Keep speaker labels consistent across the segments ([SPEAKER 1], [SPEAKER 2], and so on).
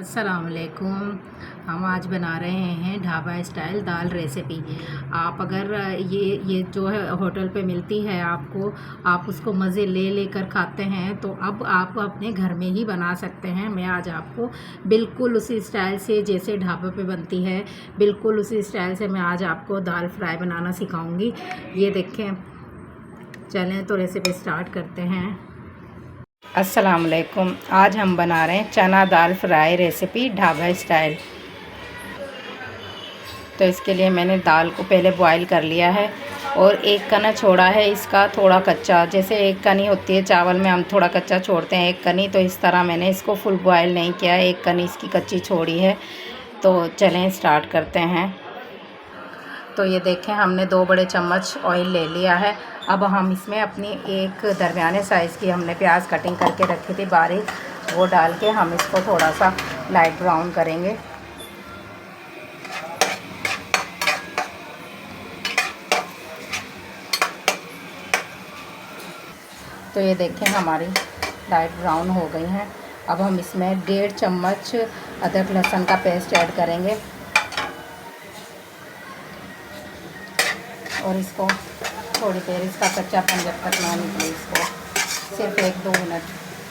[SPEAKER 1] अस्सलाम वालेकुम। हम आज बना रहे हैं ढाबा स्टाइल दाल रेसिपी। आप अगर ये जो है होटल पे मिलती है आपको, आप उसको मज़े ले लेकर खाते हैं, तो अब आप अपने घर में ही बना सकते हैं। मैं आज आपको बिल्कुल उसी स्टाइल से जैसे ढाबे पे बनती है, बिल्कुल उसी स्टाइल से मैं आज आपको दाल फ्राई बनाना सिखाऊंगी। ये देखें, चलें तो रेसिपी स्टार्ट करते हैं। अस्सलाम वालेकुम। आज हम बना रहे हैं चना दाल फ्राई रेसिपी ढाबा स्टाइल। तो इसके लिए मैंने दाल को पहले बॉईल कर लिया है और एक कना छोड़ा है इसका थोड़ा कच्चा। जैसे एक कनी होती है चावल में, हम थोड़ा कच्चा छोड़ते हैं एक कनी, तो इस तरह मैंने इसको फुल बॉईल नहीं किया है, एक कनी इसकी कच्ची छोड़ी है। तो चलें स्टार्ट करते हैं। तो ये देखें, हमने 2 बड़े चम्मच ऑयल ले लिया है। अब हम इसमें अपनी एक दरमियाने साइज़ की हमने प्याज कटिंग करके रखी थी बारीक, वो डाल के हम इसको थोड़ा सा लाइट ब्राउन करेंगे। तो ये देखें, हमारी लाइट ब्राउन हो गई हैं। अब हम इसमें 1.5 चम्मच अदरक लहसुन का पेस्ट ऐड करेंगे और इसको थोड़ी देर, इसका कच्चापन जब तक ना निकले, इसको सिर्फ 1-2 मिनट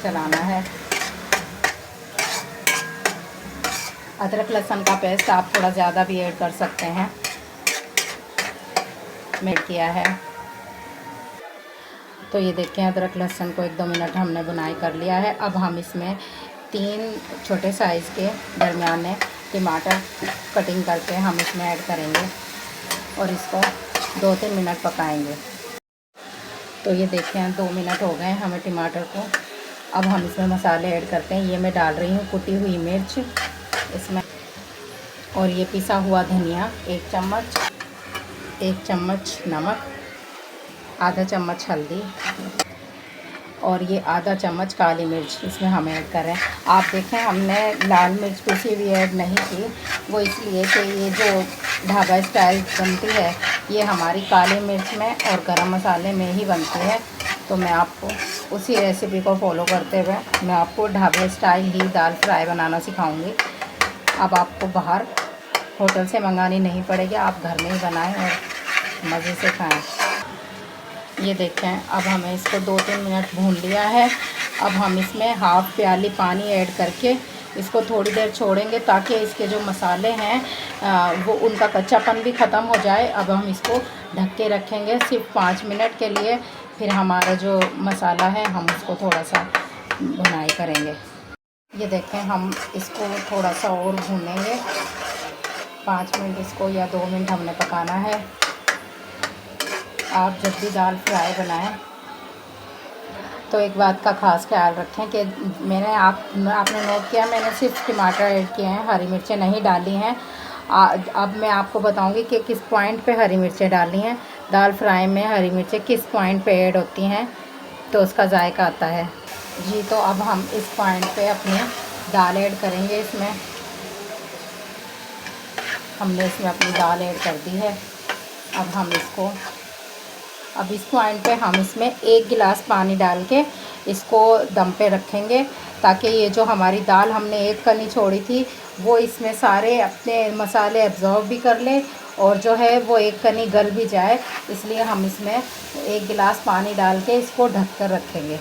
[SPEAKER 1] चलाना है। अदरक लहसुन का पेस्ट आप थोड़ा ज़्यादा भी ऐड कर सकते हैं। मैं किया है। तो ये देखें, अदरक लहसुन को 1-2 मिनट हमने भुनाई कर लिया है। अब हम इसमें 3 छोटे साइज़ के दरमियाने टमाटर कटिंग करके हम इसमें ऐड करेंगे और इसको 2-3 मिनट पकाएंगे। तो ये देखें, 2 मिनट हो गए हमें टमाटर को। अब हम इसमें मसाले ऐड करते हैं। ये मैं डाल रही हूँ कुटी हुई मिर्च इसमें, और ये पिसा हुआ धनिया 1 चम्मच, 1 चम्मच नमक, आधा चम्मच हल्दी और ये आधा चम्मच काली मिर्च इसमें हम ऐड कर रहे हैं। आप देखें, हमने लाल मिर्च पिसी हुई ऐड नहीं की, वो इसलिए कि ये जो ढाबा स्टाइल बनती है ये हमारी काली मिर्च में और गरम मसाले में ही बनती है। तो मैं आपको उसी रेसिपी को फॉलो करते हुए मैं आपको ढाबा स्टाइल ही दाल फ्राई बनाना सिखाऊंगी। अब आपको बाहर होटल से मंगानी नहीं पड़ेगी, आप घर में ही बनाएं और मज़े से खाएं। ये देखें, अब हमें इसको 2-3 मिनट भून लिया है। अब हम इसमें हाफ़ प्याली पानी ऐड करके इसको थोड़ी देर छोड़ेंगे ताकि इसके जो मसाले हैं वो उनका कच्चापन भी ख़त्म हो जाए। अब हम इसको ढक के रखेंगे सिर्फ 5 मिनट के लिए। फिर हमारा जो मसाला है हम उसको थोड़ा सा भुनाई करेंगे। ये देखें, हम इसको थोड़ा सा और भूनेंगे। 5 मिनट इसको या 2 मिनट हमने पकाना है। आप जब भी दाल फ्राई बनाएं तो एक बात का ख़ास ख्याल रखें कि आपने नोट किया, मैंने सिर्फ टमाटर ऐड किए हैं, हरी मिर्चें नहीं डाली हैं। अब मैं आपको बताऊंगी कि किस पॉइंट पे हरी मिर्चें डालनी हैं। दाल फ्राई में हरी मिर्चें किस पॉइंट पे ऐड होती हैं तो उसका जायका आता है जी। तो अब हम इस पॉइंट पे अपनी दाल ऐड करेंगे। इसमें हमने इसमें अपनी दाल ऐड कर दी है। अब इस पॉइंट पे हम इसमें 1 गिलास पानी डाल के इसको दम पे रखेंगे ताकि ये जो हमारी दाल हमने एक कनी छोड़ी थी वो इसमें सारे अपने मसाले एब्जॉर्ब भी कर ले और जो है वो एक कनी गल भी जाए। इसलिए हम इसमें 1 गिलास पानी डाल के इसको ढक कर रखेंगे।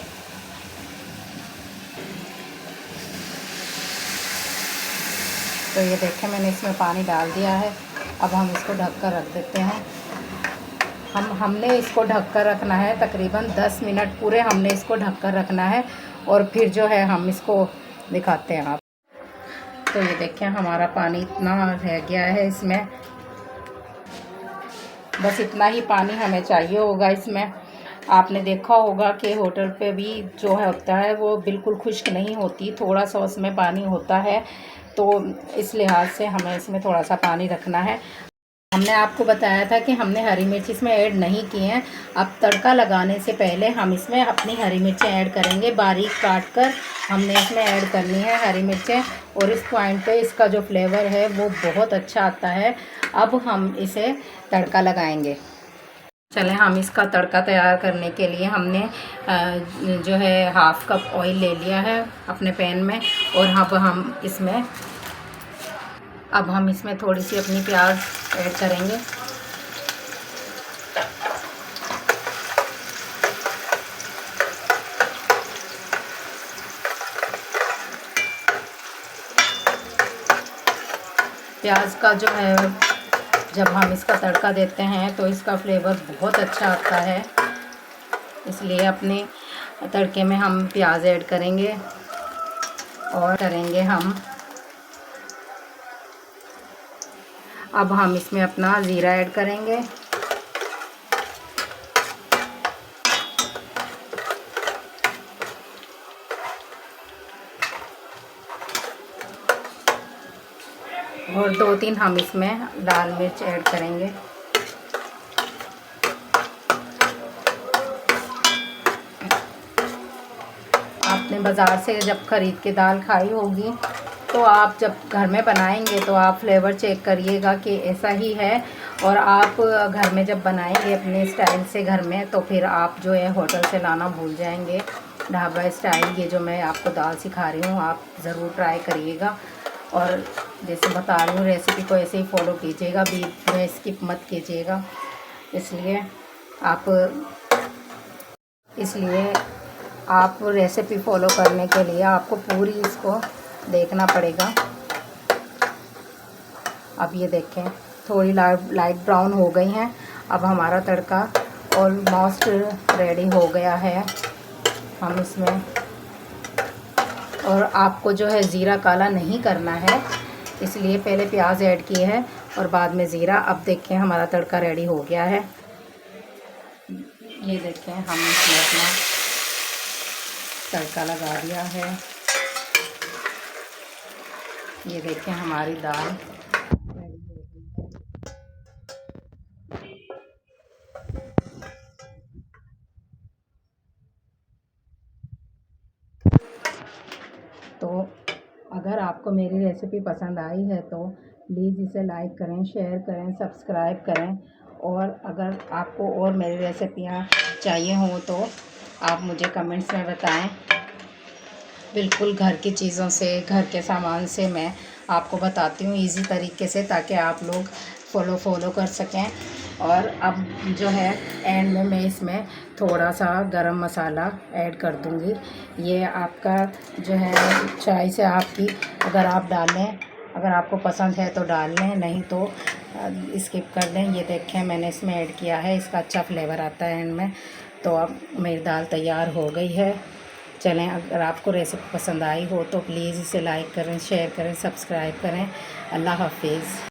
[SPEAKER 1] तो ये देखें, मैंने इसमें पानी डाल दिया है। अब हम इसको ढक कर रख देते हैं। हमने इसको ढक कर रखना है तकरीबन 10 मिनट पूरे हमने इसको ढक कर रखना है और फिर जो है हम इसको दिखाते हैं आप। तो ये देखें, हमारा पानी इतना रह गया है इसमें, बस इतना ही पानी हमें चाहिए होगा इसमें। आपने देखा होगा कि होटल पे भी जो है होता है वो बिल्कुल खुश्क नहीं होती, थोड़ा सा उसमें पानी होता है। तो इस लिहाज से हमें इसमें थोड़ा सा पानी रखना है। हमने आपको बताया था कि हमने हरी मिर्च इसमें ऐड नहीं की हैं। अब तड़का लगाने से पहले हम इसमें अपनी हरी मिर्चें ऐड करेंगे, बारीक काट कर हमने इसमें ऐड करनी है हरी मिर्चें। और इस पॉइंट पे इसका जो फ्लेवर है वो बहुत अच्छा आता है। अब हम इसे तड़का लगाएंगे। चलें हम इसका तड़का तैयार करने के लिए हमने जो है हाफ़ कप ऑयल ले लिया है अपने पैन में, और अब हम इसमें थोड़ी सी अपनी प्याज ऐड करेंगे। प्याज का जो है जब हम इसका तड़का देते हैं तो इसका फ्लेवर बहुत अच्छा आता है, इसलिए अपने तड़के में हम प्याज ऐड करेंगे और करेंगे अब हम इसमें अपना ज़ीरा ऐड करेंगे। और 2-3 हम इसमें लाल मिर्च ऐड करेंगे। आपने बाज़ार से जब ख़रीद के दाल खाई होगी तो आप जब घर में बनाएंगे तो आप फ्लेवर चेक करिएगा कि ऐसा ही है, और आप घर में जब बनाएंगे अपने स्टाइल से घर में तो फिर आप जो है होटल से लाना भूल जाएंगे। ढाबा स्टाइल ये जो मैं आपको दाल सिखा रही हूँ आप ज़रूर ट्राई करिएगा, और जैसे बता रही हूँ रेसिपी को ऐसे ही फॉलो कीजिएगा, बीच में स्किप मत कीजिएगा। इसलिए आप रेसिपी फॉलो करने के लिए आपको पूरी इसको देखना पड़ेगा। अब ये देखें थोड़ी लाइट ब्राउन हो गई हैं। अब हमारा तड़का ऑलमोस्ट रेडी हो गया है। हम इसमें, और आपको जो है ज़ीरा काला नहीं करना है, इसलिए पहले प्याज ऐड किए है और बाद में ज़ीरा। अब देखें हमारा तड़का रेडी हो गया है। ये देखें हम इसमें अपना तड़का लगा दिया है। ये देखें हमारी दाल रेडी हो गई है। तो अगर आपको मेरी रेसिपी पसंद आई है तो प्लीज़ इसे लाइक करें, शेयर करें, सब्सक्राइब करें, और अगर आपको और मेरी रेसिपियाँ चाहिए हों तो आप मुझे कमेंट्स में बताएं। बिल्कुल घर की चीज़ों से, घर के सामान से मैं आपको बताती हूँ इजी तरीके से, ताकि आप लोग फॉलो कर सकें। और अब जो है एंड में मैं इसमें थोड़ा सा गरम मसाला ऐड कर दूँगी। ये आपका जो है चॉइस है आपकी, अगर आप डालें, अगर आपको पसंद है तो डाल लें, नहीं तो स्किप कर लें। ये देखें मैंने इसमें ऐड किया है, इसका अच्छा फ्लेवर आता है एंड में। तो अब मेरी दाल तैयार हो गई है। चलें, अगर आपको रेसिपी पसंद आई हो तो प्लीज़ इसे लाइक करें, शेयर करें, सब्सक्राइब करें। अल्लाह हाफिज़।